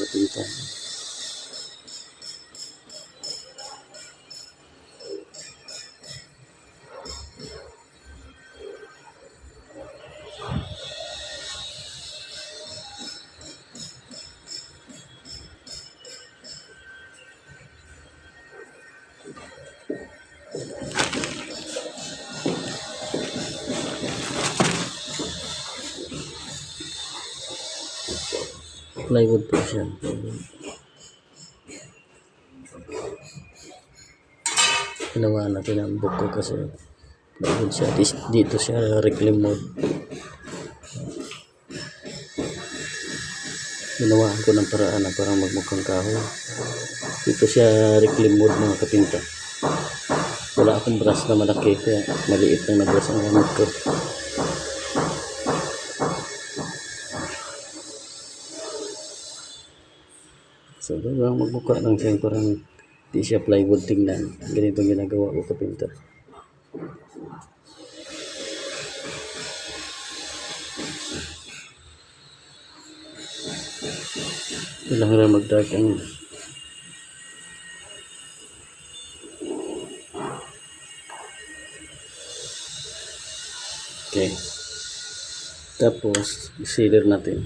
kapinta. Plywood po siya. Ginawa natin ang buko kasi plywood siya. Dito siya reclaim mode. Ginawaan ko ng paraan na parang magmukhang kahoy. Dito siya reclaim mode mga kapinta. Wala akong brush na malaki kaya maliit lang na brush ang gamit ko. So, parang magmukha lang siya, parang di siya plywood tingnan. Ganito ginagawa ko kapinta. Kailangan na mag-dark ang okay. Tapos, sealer natin.